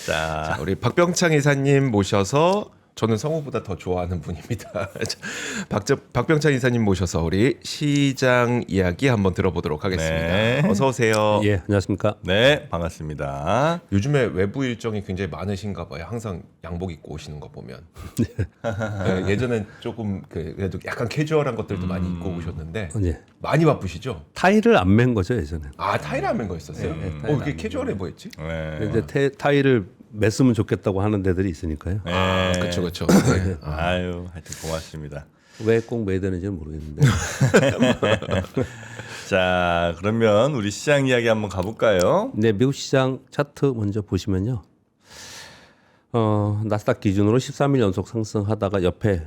자, 우리 박병창 이사님 모셔서 저는 성우보다 더 좋아하는 분입니다. 박병창 이사님 모셔서 우리 시장 이야기 한번 들어보도록 하겠습니다. 네. 어서 오세요. 예, 안녕하십니까. 네, 반갑습니다. 요즘에 외부 일정이 굉장히 많으신가 봐요. 항상 양복 입고 오시는 거 보면. 네, 예전엔 조금 그래도 약간 캐주얼한 것들도 많이 입고 오셨는데 예. 많이 바쁘시죠? 타이를 안 맨 거죠, 예전에. 아, 타이를 안 맨 거였었어요? 그게 캐주얼해 보였지? 네. 이제 타이를 맸으면 좋겠다고 하는 데들이 있으니까요. 네. 아, 그렇죠. 네. 아유, 하여튼 고맙습니다. 왜 꼭 매야 되는지는 모르겠는데. 자, 그러면 우리 시장 이야기 한번 가볼까요? 네, 미국 시장 차트 먼저 보시면요. 나스닥 기준으로 13일 연속 상승하다가 옆에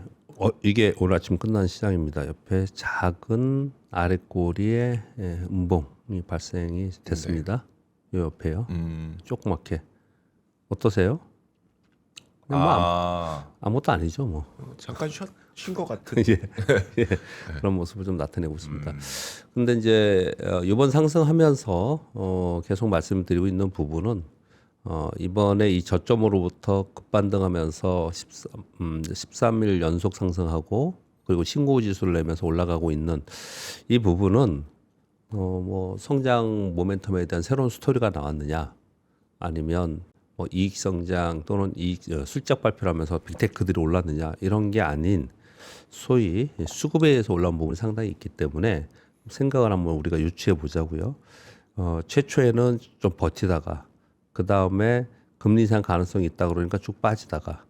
이게 오늘 아침 끝난 시장입니다. 옆에 작은 아랫꼬리에 음봉이 발생이 됐습니다. 이 옆에요. 조그맣게. 어떠세요? 그냥 뭐 아무것도 아니죠, 뭐. 잠깐 쉰 것 같은. 예, 그런 모습을 좀 나타내고 있습니다. 근데 이제 이번 상승하면서 계속 말씀드리고 있는 부분은 이번에 이 저점으로부터 급반등하면서 13일 연속 상승하고 그리고 신고 지수를 내면서 올라가고 있는 이 부분은 뭐 성장 모멘텀에 대한 새로운 스토리가 나왔느냐 아니면 뭐 이익 성장 또는 실적 발표를 하면서 빅테크들이 올랐느냐 이런 게 아닌 소위 수급에 의해서 올라온 부분이 상당히 있기 때문에 생각을 한번 우리가 유추해 보자고요. 최초에는 좀 버티다가 그 다음에 금리 인상 가능성이 있다 그러니까 쭉 빠지다가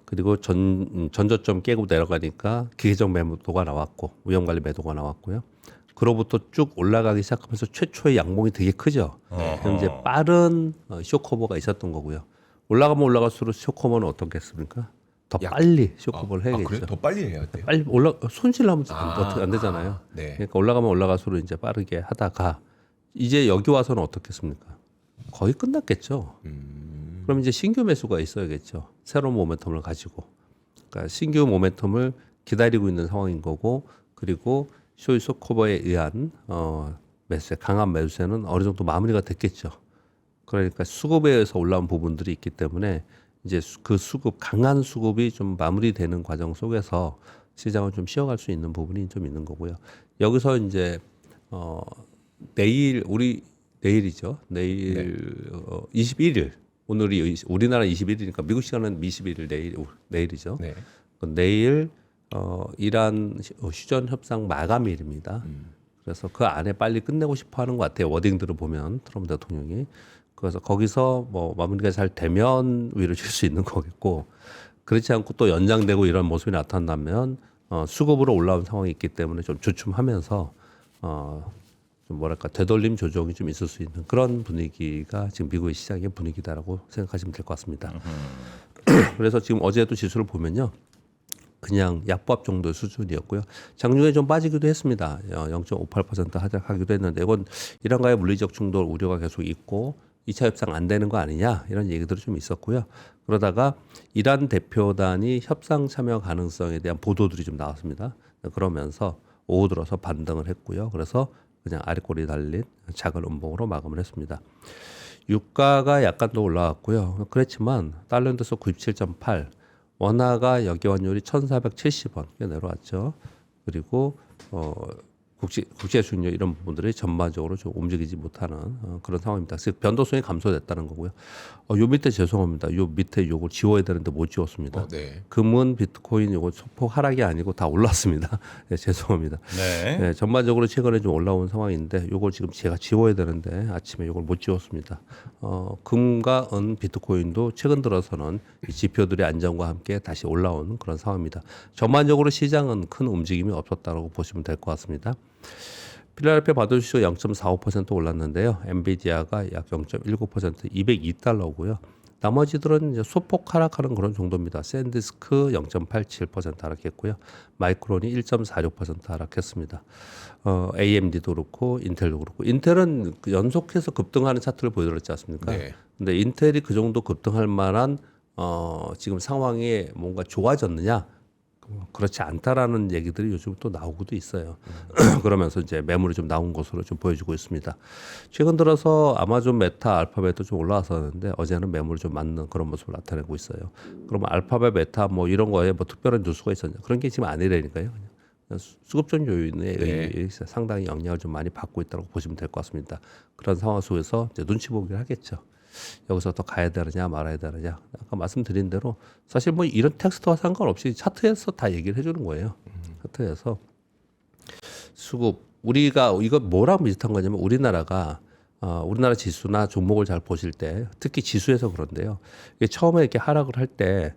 그리고 전저점 깨고 내려가니까 기계적 매도가 나왔고 위험관리 매도가 나왔고요. 그로부터 쭉 올라가기 시작하면서 최초의 양봉이 되게 크죠. 그럼 이제 빠른 쇼커버가 있었던 거고요. 올라가면 올라갈수록 쇼커버는 어떻겠습니까? 더 빨리 쇼커버를 해야겠죠. 그래? 더 빨리 해야 돼요? 빨리 손실하면 어떻게 안 되잖아요. 네. 그러니까 올라가면 올라갈수록 이제 빠르게 하다가 이제 여기 와서는 어떻겠습니까? 거의 끝났겠죠. 그럼 이제 신규 매수가 있어야겠죠. 새로운 모멘텀을 가지고. 그러니까 신규 모멘텀을 기다리고 있는 상황인 거고 그리고 쇼이 쇼커버에 의한 매수세, 강한 매수세는 어느 정도 마무리가 됐겠죠. 그러니까 수급에 의해서 올라온 부분들이 있기 때문에 이제 그 수급, 강한 수급이 좀 마무리되는 과정 속에서 시장을 좀 쉬어갈 수 있는 부분이 좀 있는 거고요. 여기서 이제 내일이죠. 내일 21일. 오늘이 우리나라 21일이니까 미국 시간은 21일 내일이죠. 네. 내일 이란 휴전 협상 마감일입니다. 그래서 그 안에 빨리 끝내고 싶어 하는 것 같아요. 워딩들을 보면 트럼프 대통령이. 그래서 거기서 뭐 마무리가 잘 되면 위로 칠 수 있는 거겠고 그렇지 않고 또 연장되고 이런 모습이 나타난다면 수급으로 올라온 상황이 있기 때문에 좀 주춤하면서 좀 뭐랄까 되돌림 조정이 좀 있을 수 있는 그런 분위기가 지금 미국의 시장의 분위기다라고 생각하시면 될 것 같습니다. 그래서 지금 어제도 지수를 보면요. 그냥 약보합 정도의 수준이었고요. 장중에 좀 빠지기도 했습니다. 0.58% 하락하기도 했는데 이건 이란과의 물리적 충돌 우려가 계속 있고 2차 협상 안 되는 거 아니냐 이런 얘기들이 좀 있었고요. 그러다가 이란 대표단이 협상 참여 가능성에 대한 보도들이 좀 나왔습니다. 그러면서 오후 들어서 반등을 했고요. 그래서 그냥 아랫꼬리 달린 작은 음봉으로 마감을 했습니다. 유가가 약간 더 올라왔고요. 그렇지만 달러인데서 97.8 원화가 여기환율이 1,470원 내려왔죠. 그리고 국제 수익률 이런 부분들이 전반적으로 좀 움직이지 못하는 그런 상황입니다. 그래서 변동성이 감소됐다는 거고요. 요 밑에 죄송합니다. 요 밑에 요걸 지워야 되는데 못 지웠습니다. 네. 금은 비트코인 요거 소폭 하락이 아니고 다 올랐습니다. 네, 죄송합니다. 네. 네, 전반적으로 최근에 좀 올라온 상황인데 요걸 지금 제가 지워야 되는데 아침에 요걸 못 지웠습니다. 금과 은 비트코인도 최근 들어서는 이 지표들의 안정과 함께 다시 올라온 그런 상황입니다. 전반적으로 시장은 큰 움직임이 없었다고 보시면 될 것 같습니다. 필라델피아 바도지수가 0.45% 올랐는데요. 엔비디아가 약 0.19% 202달러고요. 나머지들은 이제 소폭 하락하는 그런 정도입니다. 샌디스크 0.87% 하락했고요. 마이크론이 1.46% 하락했습니다. AMD도 그렇고 인텔도 그렇고 인텔은 연속해서 급등하는 차트를 보여드렸지 않습니까? 네. 근데 인텔이 그 정도 급등할 만한 지금 상황이 뭔가 좋아졌느냐? 그렇지 않다라는 얘기들이 요즘 또 나오고도 있어요. 그러면서 이제 매물이 좀 나온 것으로 좀 보여지고 있습니다. 최근 들어서 아마존, 메타, 알파벳도 좀 올라왔었는데 어제는 매물이 좀 맞는 그런 모습을 나타내고 있어요. 그러면 알파벳, 메타 뭐 이런 거에 뭐 특별한 뉴스가 있었냐? 그런 게 지금 아니라니까요. 그냥 수급적 요인에 의해서 상당히 영향을 좀 많이 받고 있다고 보시면 될 것 같습니다. 그런 상황 속에서 이제 눈치 보기를 하겠죠. 여기서 더 가야 되느냐 말아야 되느냐. 아까 말씀드린 대로 사실 뭐 이런 텍스트와 상관없이 차트에서 다 얘기를 해주는 거예요. 차트에서 수급 우리가 이거 뭐랑 비슷한 거냐면 우리나라가 우리나라 지수나 종목을 잘 보실 때 특히 지수에서 그런데요. 이게 처음에 이렇게 하락을 할 때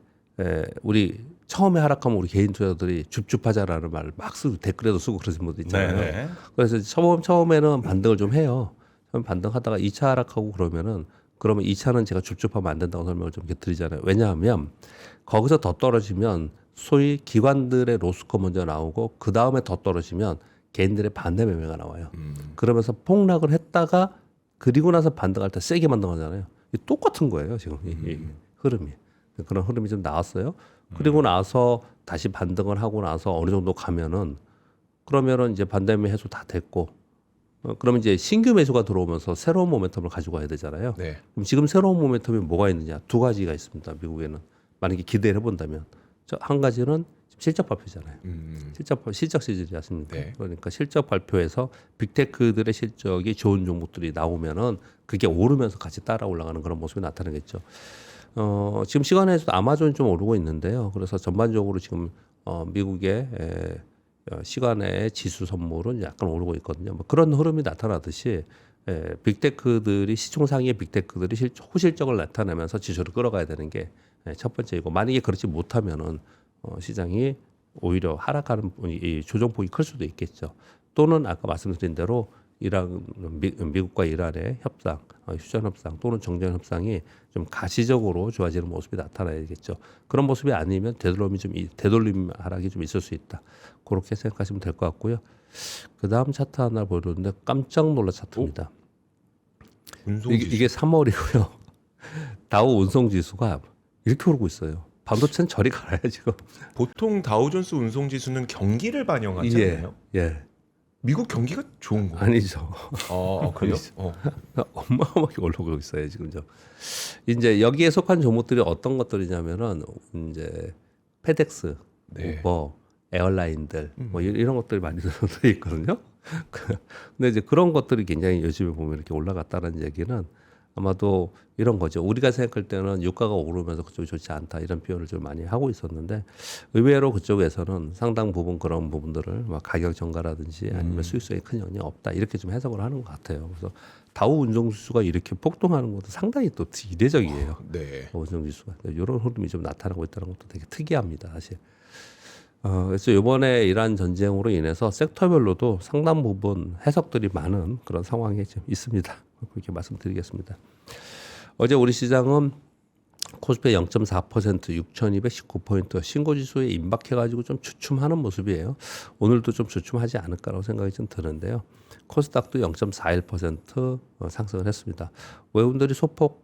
우리 처음에 하락하면 우리 개인 투자자들이 줍줍하자라는 말을 막 쓰고 댓글에도 쓰고 그러신 분도 있잖아요. 네. 그래서 처음에는 반등을 좀 해요. 처음 반등하다가 2차 하락하고 그러면 2차는 제가 줍줍하면 안 된다고 설명을 좀 이렇게 드리잖아요. 왜냐하면 거기서 더 떨어지면 소위 기관들의 로스코 먼저 나오고 그 다음에 더 떨어지면 개인들의 반대 매매가 나와요. 그러면서 폭락을 했다가 그리고 나서 반등할 때 세게 반등하잖아요. 똑같은 거예요 지금 이 흐름이. 그런 흐름이 좀 나왔어요. 그리고 나서 다시 반등을 하고 나서 어느 정도 가면은 그러면은 이제 반대 매매 해소 다 됐고 그러면 이제 신규 매수가 들어오면서 새로운 모멘텀을 가지고 와야 되잖아요. 네. 그럼 지금 새로운 모멘텀이 뭐가 있느냐? 두 가지가 있습니다. 미국에는 만약에 기대를 해본다면 한 가지는 실적 발표잖아요. 실적 시즌이 왔습니다. 네. 그러니까 실적 발표에서 빅테크들의 실적이 좋은 종목들이 나오면은 그게 오르면서 같이 따라 올라가는 그런 모습이 나타나겠죠. 지금 시간에서도 아마존이 좀 오르고 있는데요. 그래서 전반적으로 지금 미국의 시간의 지수 선물은 약간 오르고 있거든요. 뭐 그런 흐름이 나타나듯이 빅테크들이 시총 상위의 빅테크들이 호실적을 나타내면서 지수를 끌어가야 되는 게 첫 번째이고 만약에 그렇지 못하면은 시장이 오히려 하락하는 이 조정폭이 클 수도 있겠죠. 또는 아까 말씀드린 대로 미국과 이란의 협상, 휴전 협상 또는 정전 협상이 좀 가시적으로 좋아지는 모습이 나타나야겠죠. 그런 모습이 아니면 되돌림 하락이 좀 있을 수 있다. 그렇게 생각하시면 될 것 같고요. 그 다음 차트 하나 보여드렸는데 깜짝 놀랄 차트입니다. 이게 3월이고요. 다우 운송지수가 이렇게 오르고 있어요. 반도체는 저리 가라요 지금. 보통 다우존스 운송지수는 경기를 반영하잖아요. 예. 미국 경기가 좋은 거 아니죠. 그래요? 어마어마하게 올라오고 있어요 지금 이제 여기에 속한 종목들이 어떤 것들이냐면은 이제 페덱스, 네. 우버, 에어라인들 뭐 이런 것들이 많이 들어 있거든요. 근데 이제 그런 것들이 굉장히 요즘에 보면 이렇게 올라갔다는 얘기는 아마도 이런 거죠. 우리가 생각할 때는 유가가 오르면서 그쪽이 좋지 않다 이런 표현을 좀 많이 하고 있었는데 의외로 그쪽에서는 상당 부분 그런 부분들을 막 가격 전가라든지 아니면 수익성에 큰 영향이 없다 이렇게 좀 해석을 하는 것 같아요. 그래서 다우 운송지수가 이렇게 폭등하는 것도 상당히 또 이례적이에요. 네. 운송지수가 이런 흐름이 좀 나타나고 있다는 것도 되게 특이합니다, 사실. 그래서 이번에 이란 전쟁으로 인해서 섹터별로도 상당 부분 해석들이 많은 그런 상황이 좀 있습니다. 그렇게 말씀드리겠습니다. 어제 우리 시장은 코스피 0.4% 6,219포인트 신고지수에 임박해가지고 좀 주춤하는 모습이에요. 오늘도 좀 주춤하지 않을까라고 생각이 좀 드는데요. 코스닥도 0.41% 상승을 했습니다. 외국인들이 소폭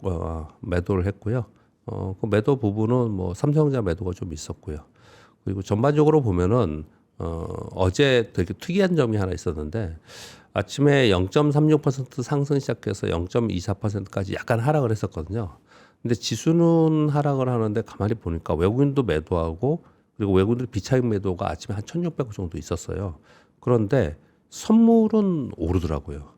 매도를 했고요. 그 매도 부분은 뭐 삼성전자 매도가 좀 있었고요. 그리고 전반적으로 보면은 어제 되게 특이한 점이 하나 있었는데 아침에 0.36% 상승 시작해서 0.24%까지 약간 하락을 했었거든요. 근데 지수는 하락을 하는데 가만히 보니까 외국인도 매도하고 그리고 외국인들 비차익 매도가 아침에 한 1,600억 정도 있었어요. 그런데 선물은 오르더라고요.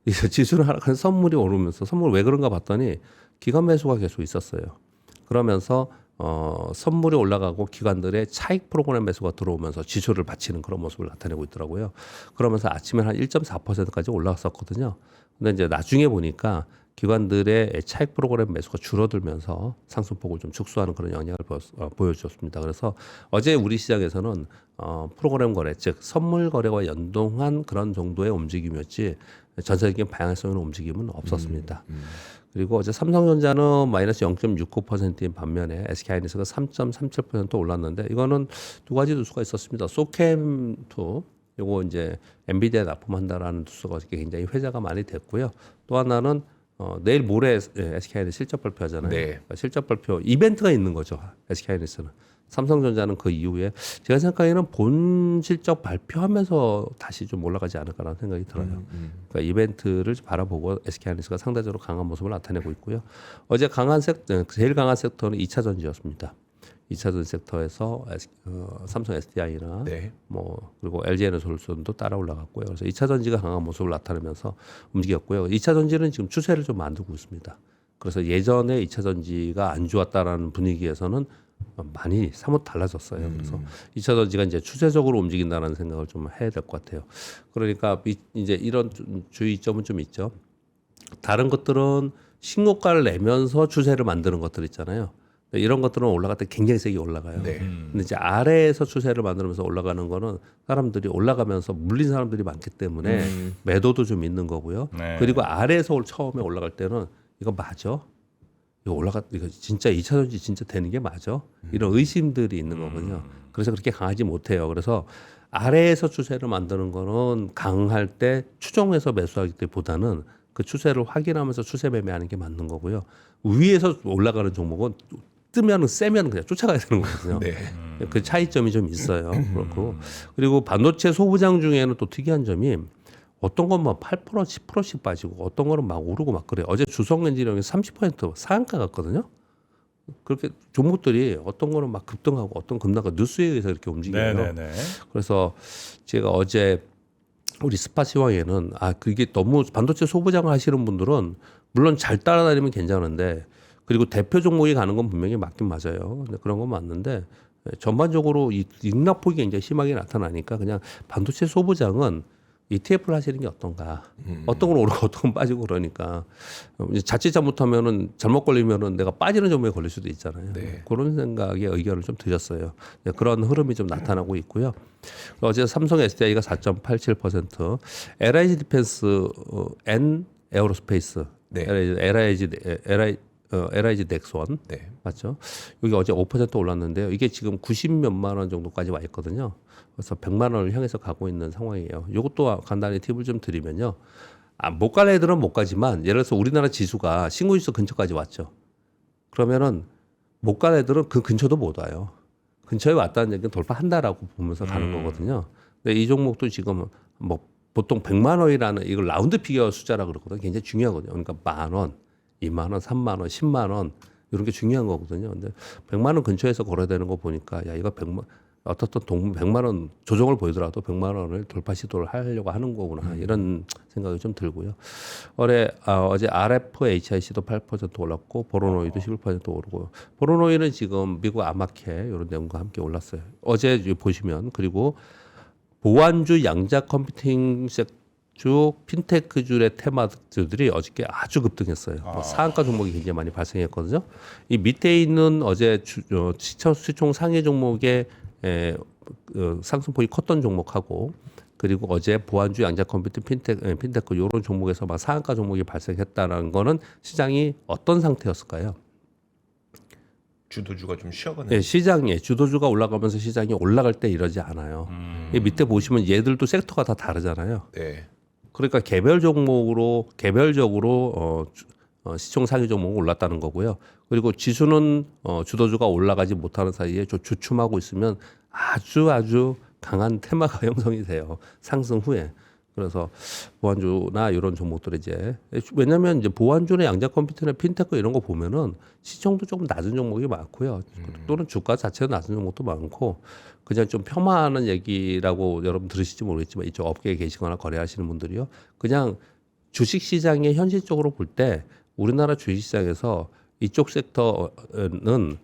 지수는 하락한 선물이 오르면서 선물 왜 그런가 봤더니 기관 매수가 계속 있었어요. 그러면서 선물이 올라가고 기관들의 차익 프로그램 매수가 들어오면서 지수를 받치는 그런 모습을 나타내고 있더라고요. 그러면서 아침에 한 1.4%까지 올라갔었거든요. 근데 이제 나중에 보니까 기관들의 차익 프로그램 매수가 줄어들면서 상승폭을 좀 축소하는 그런 영향을 보여줬습니다. 그래서 어제 우리 시장에서는 프로그램 거래, 즉 선물 거래와 연동한 그런 정도의 움직임이었지 전체적인 방향성 있는 움직임은 없었습니다. 그리고 어제 삼성전자는 마이너스 0.69%인 반면에 SK하이닉스가 3.37% 올랐는데 이거는 두 가지 뉴스가 있었습니다. 소캠2 요거 이제 엔비디아 납품한다라는 뉴스가 굉장히 회자가 많이 됐고요. 또 하나는 내일 모레 SK하이닉스 실적 발표하잖아요. 네. 그러니까 실적 발표 이벤트가 있는 거죠. SK하이닉스는 삼성전자는 그 이후에 제가 생각하기에는 본 실적 발표하면서 다시 좀 올라가지 않을까라는 생각이 들어요. 그러니까 이벤트를 바라보고 SK하이닉스가 상대적으로 강한 모습을 나타내고 있고요. 어제 제일 강한 섹터는 2차 전지였습니다. 2차 전지 섹터에서 삼성 SDI나 네. 뭐 그리고 LG에너솔루션도 따라 올라갔고요. 그래서 2차 전지가 강한 모습을 나타내면서 움직였고요. 2차 전지는 지금 추세를 좀 만들고 있습니다. 그래서 예전에 2차 전지가 안 좋았다라는 분위기에서는 많이 사뭇 달라졌어요. 그래서 2차 전지가 이제 추세적으로 움직인다는 생각을 좀 해야 될 것 같아요. 그러니까 이제 이런 주의점은 좀 있죠. 다른 것들은 신고가를 내면서 추세를 만드는 것들 있잖아요. 이런 것들은 올라갈 때 굉장히 세게 올라가요. 네. 근데 이제 아래에서 추세를 만들면서 올라가는 거는 사람들이 올라가면서 물린 사람들이 많기 때문에 매도도 좀 있는 거고요. 네. 그리고 아래에서 처음에 올라갈 때는 이거 맞아? 이거 진짜 2차 전지 진짜 되는 게 맞아? 이런 의심들이 있는 거거든요. 그래서 그렇게 강하지 못해요. 그래서 아래에서 추세를 만드는 거는 강할 때 추종해서 매수하기 때보다는 그 추세를 확인하면서 추세 매매하는 게 맞는 거고요. 위에서 올라가는 종목은 뜨면 세면 그냥 쫓아가야 되는 거거든요. 네. 그 차이점이 좀 있어요. 그렇고 그리고 반도체 소부장 중에는 또 특이한 점이 어떤 건 막 8%, 10%씩 빠지고 어떤 거는 막 오르고 막 그래요. 어제 주성엔지니어링이 30% 상한가 갔거든요. 그렇게 종목들이 어떤 거는 막 급등하고 어떤 급락하고 뉴스에 의해서 이렇게 움직여요. 네네네. 그래서 제가 어제 우리 스팟 시황에는 그게 너무 반도체 소부장을 하시는 분들은 물론 잘 따라다니면 괜찮은데 그리고 대표 종목이 가는 건 분명히 맞긴 맞아요. 근데 그런 건 맞는데 전반적으로 이 등락폭이 굉장히 심하게 나타나니까 그냥 반도체 소부장은 ETF를 하시는 게 어떤가. 어떤 건 오르고 어떤 건 빠지고 그러니까 자칫 잘못하면은 잘못 걸리면은 내가 빠지는 종목에 걸릴 수도 있잖아요. 네. 그런 생각의 의견을 좀 드렸어요. 그런 흐름이 좀 나타나고 있고요. 어제 삼성 SDI가 4.87%, LIG 디펜스, N 에어로스페이스, 네. LIG 넥스원 네. 맞죠? 여기 어제 5% 올랐는데요. 이게 지금 90몇만 원 정도까지 와 있거든요. 그래서 100만 원을 향해서 가고 있는 상황이에요. 이것도 간단히 팁을 좀 드리면요. 못 갈 애들은 못 가지만 예를 들어서 우리나라 지수가 신고지수 근처까지 왔죠. 그러면은 못 갈 애들은 그 근처도 못 와요. 근처에 왔다는 얘기는 돌파한다라고 보면서 가는 거거든요. 근데 이 종목도 지금 뭐 보통 100만 원이라는 이걸 라운드 피겨 숫자라 그러거든요. 굉장히 중요하거든요. 그러니까 10,000원, 20,000원, 30,000원, 10,000원 이런 게 중요한 거거든요. 근데 100만 원 근처에서 걸어야 되는 거 보니까 야 이거 100만 원 조정을 보이더라도 100만 원을 돌파 시도를 하려고 하는 거구나 이런 생각이 좀 들고요. 어제 RFHIC도 8% 올랐고 보로노이도 11% 오르고 보로노이는 지금 미국 아마케 이런 내용과 함께 올랐어요. 어제 보시면 그리고 보안주 양자 컴퓨팅 주 핀테크주의 테마주들이 어저께 아주 급등했어요. 상한가 종목이 굉장히 많이 발생했거든요. 이 밑에 있는 어제 시총 상위 종목의 상승폭이 컸던 종목하고 그리고 어제 보안주 양자 컴퓨팅 핀테크 이런 종목에서 막 상한가 종목이 발생했다는 거는 시장이 어떤 상태였을까요? 주도주가 좀 쉬어가는. 네, 시장에 주도주가 올라가면서 시장이 올라갈 때 이러지 않아요. 이 밑에 보시면 얘들도 섹터가 다 다르잖아요. 네. 그러니까 개별적으로 시총 상위 종목은 올랐다는 거고요. 그리고 지수는 주도주가 올라가지 못하는 사이에 주춤하고 있으면 아주 강한 테마가 형성이 돼요. 상승 후에. 그래서 보안주나 이런 종목들이 왜냐하면 이제 보안주나 양자 컴퓨터나 핀테크 이런 거 보면은 시총도 조금 낮은 종목이 많고요. 또는 주가 자체가 낮은 종목도 많고 그냥 좀 폄하하는 얘기라고 여러분 들으실지 모르겠지만 이쪽 업계에 계시거나 거래하시는 분들이요. 그냥 주식 시장에 현실적으로 볼 때 우리나라 주식 시장에서 이쪽 섹터는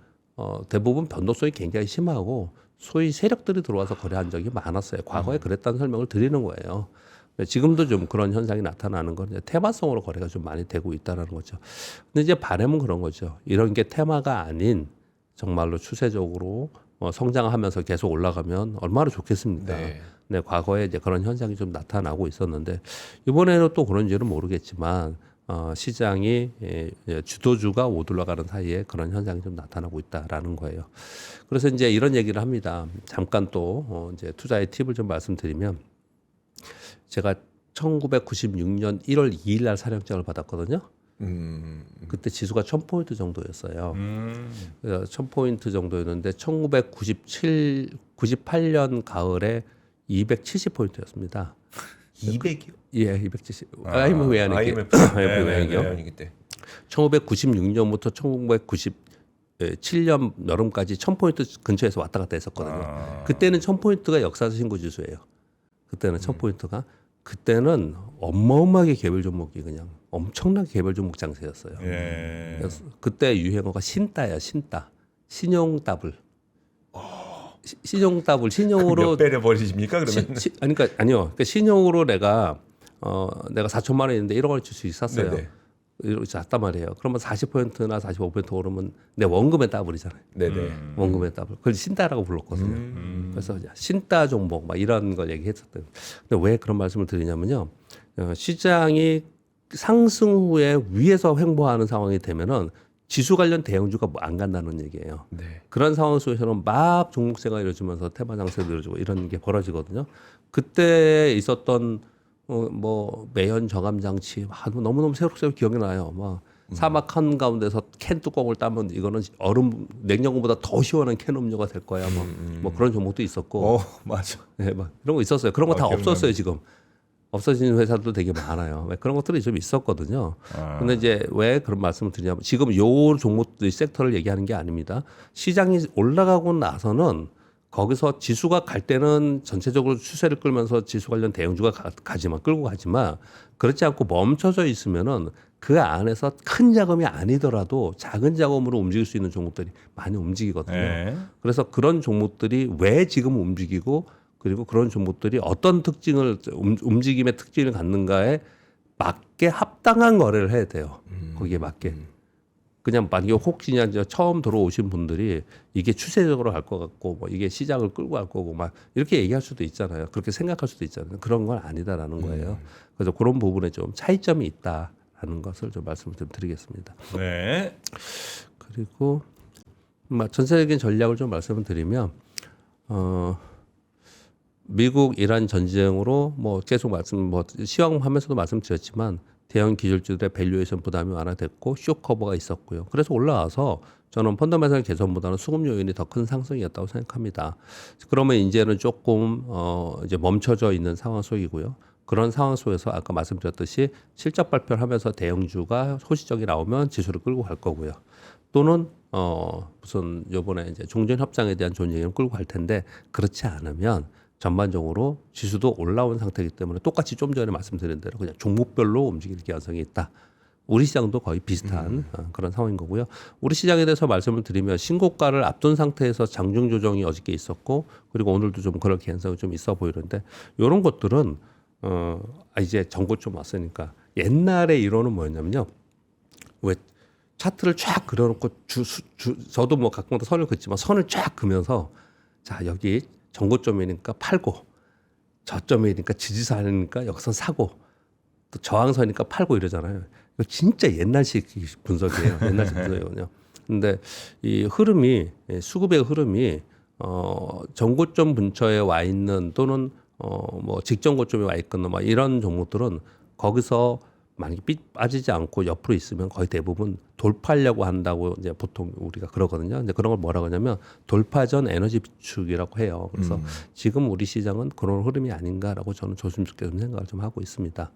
대부분 변동성이 굉장히 심하고 소위 세력들이 들어와서 거래한 적이 많았어요. 과거에 그랬다는 설명을 드리는 거예요. 지금도 좀 그런 현상이 나타나는 건 테마성으로 거래가 좀 많이 되고 있다는 거죠. 근데 이제 바람은 그런 거죠. 이런 게 테마가 아닌 정말로 추세적으로 성장하면서 계속 올라가면 얼마나 좋겠습니까? 네. 네, 과거에 이제 그런 현상이 좀 나타나고 있었는데 이번에는 또 그런지는 모르겠지만 시장이 주도주가 못 올라가는 사이에 그런 현상이 좀 나타나고 있다라는 거예요. 그래서 이제 이런 얘기를 합니다. 잠깐 또 이제 투자의 팁을 좀 말씀드리면 제가 1996년 1월 2일 날 사령장을 받았거든요. 그때 지수가 1000포인트 정도였어요. 그래서 1000포인트 정도였는데 1998년 가을에 270포인트였습니다. 200이요? 예, 270. IMF 외환위기. IMF 외환위기요. 외환위기 때. 1996년부터 1997년 여름까지 1000포인트 근처에서 왔다 갔다 했었거든요. 그때는 1000포인트가 역사적 신고 지수예요. 그때는 1000포인트가 그때는 어마어마하게 개별 종목이 그냥 엄청나게 개별 종목 장세였어요. 예. 그래서 그때 유행어가 신따야, 신따. 신용 더블. 신용 더블. 신용으로 몇 배를 버리십니까 그러면? 아니 그러니까 아니요. 그러니까 신용으로 내가 4천만 원 있는데 1억 원을 줄 수 있었어요. 네네. 이렇게 잤단 말이에요. 그러면 40%나 45% 오르면 내 원금의 더블이잖아요. 네네. 원금의 더블. 그걸 신따라고 불렀거든요. 그래서 신따 종목 막 이런 걸 얘기했었던. 근데 왜 그런 말씀을 드리냐면요. 시장이 상승 후에 위에서 횡보하는 상황이 되면은 지수 관련 대형주가 안 간다는 얘기예요. 네. 그런 상황 속에서는 막 종목세가 이루어지면서 테마 장세도 이루어지고 이런 게 벌어지거든요. 그때 있었던 뭐 매연 저감 장치 너무너무 새록새록 기억이 나요. 막 사막 한 가운데서 캔 뚜껑을 따면 이거는 얼음 냉장고보다 더 시원한 캔 음료가 될 거야. 뭐 그런 종목도 있었고. 맞아. 네, 막 이런 거 있었어요. 그런 거 다 기억나네. 없었어요 지금. 없어진 회사도 되게 많아요. 그런 것들이 좀 있었거든요. 근데 이제 왜 그런 말씀을 드리냐면 지금 요 종목들 섹터를 얘기하는 게 아닙니다. 시장이 올라가고 나서는 거기서 지수가 갈 때는 전체적으로 추세를 끌면서 지수 관련 대형주가 끌고 가지만 그렇지 않고 멈춰져 있으면은 그 안에서 큰 자금이 아니더라도 작은 자금으로 움직일 수 있는 종목들이 많이 움직이거든요. 예. 그래서 그런 종목들이 왜 지금 움직이고 그리고 그런 종목들이 어떤 특징을 움직임의 특징을 갖는가에 맞게 합당한 거래를 해야 돼요. 거기에 맞게. 그냥 만약에 혹시나 이제 처음 들어오신 분들이 이게 추세적으로 갈 것 같고 뭐 이게 시장을 끌고 갈 거고 막 이렇게 얘기할 수도 있잖아요. 그렇게 생각할 수도 있잖아요. 그런 건 아니다라는 거예요. 그래서 그런 부분에 좀 차이점이 있다라는 것을 좀 말씀을 좀 드리겠습니다. 네. 그리고 전체적인 전략을 좀 말씀을 드리면 미국 이란 전쟁으로 뭐 계속 시황하면서도 말씀드렸지만 대형 기술주들의 밸류에이션 부담이 완화됐고 쇼 커버가 있었고요. 그래서 올라와서 저는 펀더멘탈 개선보다는 수급 요인이 더 큰 상승이었다고 생각합니다. 그러면 이제는 조금 이제 멈춰져 있는 상황 속이고요. 그런 상황 속에서 아까 말씀드렸듯이 실적 발표를 하면서 대형주가 소시적이 나오면 지수를 끌고 갈 거고요. 또는 무슨 요번에 이제 종전 협상에 대한 좋은 얘기를 끌고 갈 텐데 그렇지 않으면 전반적으로 지수도 올라온 상태이기 때문에 똑같이 좀 전에 말씀드린 대로 그냥 종목별로 움직일 가능성이 있다. 우리 시장도 거의 비슷한 그런 상황인 거고요. 우리 시장에 대해서 말씀을 드리면 신고가를 앞둔 상태에서 장중 조정이 어저께 있었고 그리고 오늘도 좀 그럴 개연성이 좀 있어 보이는데 이런 것들은 이제 정고 좀 왔으니까 옛날에 이론은 뭐였냐면요. 왜 차트를 쫙 그려놓고 저도 뭐 가끔마다 선을 긋지만 선을 쫙 그면서 자 여기 정고점이니까 팔고 저점이니까 지지선이니까 여기서 사고 또 저항선이니까 팔고 이러잖아요. 이거 진짜 옛날식 분석이에요. 옛날식 분석이거든요. 근데 이 흐름이 수급의 흐름이 정고점 근처에 와 있는 또는 뭐 직전 고점에 와 있거나 막 이런 종목들은 거기서 만약에 빠지지 않고 옆으로 있으면 거의 대부분 돌파하려고 한다고 이제 보통 우리가 그러거든요. 근데 그런 걸 뭐라고 하냐면 돌파 전 에너지 비축이라고 해요. 그래서 지금 우리 시장은 그런 흐름이 아닌가라고 저는 조심스럽게 좀 생각을 좀 하고 있습니다.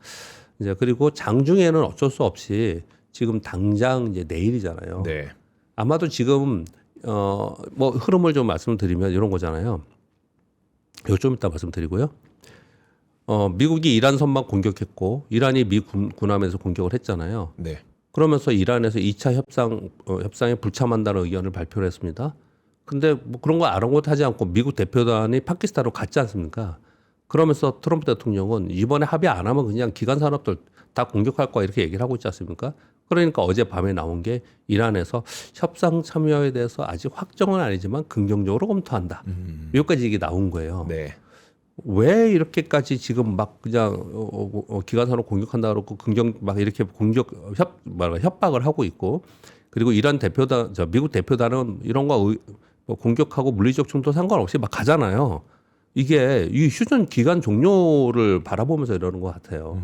이제 그리고 장중에는 어쩔 수 없이 지금 당장 이제 내일이잖아요. 네. 아마도 지금 뭐 흐름을 좀 말씀드리면 이런 거잖아요. 이거 좀 이따 말씀드리고요. 미국이 이란 선박 공격했고 이란이 미 군함에서 공격을 했잖아요. 네. 그러면서 이란에서 2차 협상에 불참한다는 의견을 발표를 했습니다. 근데 뭐 그런 거 아랑곳하지 않고 미국 대표단이 파키스탄으로 갔지 않습니까? 그러면서 트럼프 대통령은 이번에 합의 안 하면 그냥 기간 산업들 다 공격할 거야 이렇게 얘기를 하고 있지 않습니까? 그러니까 어젯밤에 나온 게 이란에서 협상 참여에 대해서 아직 확정은 아니지만 긍정적으로 검토한다. 여기까지 이게 나온 거예요. 네. 왜 이렇게까지 지금 막 그냥 기관산업 공격한다 그러고 막 이렇게 협박을 하고 있고 그리고 이란 대표단 미국 대표단은 이런 거 뭐 공격하고 물리적 충돌 상관없이 막 가잖아요. 이게 이 휴전 기간 종료를 바라보면서 이러는 것 같아요.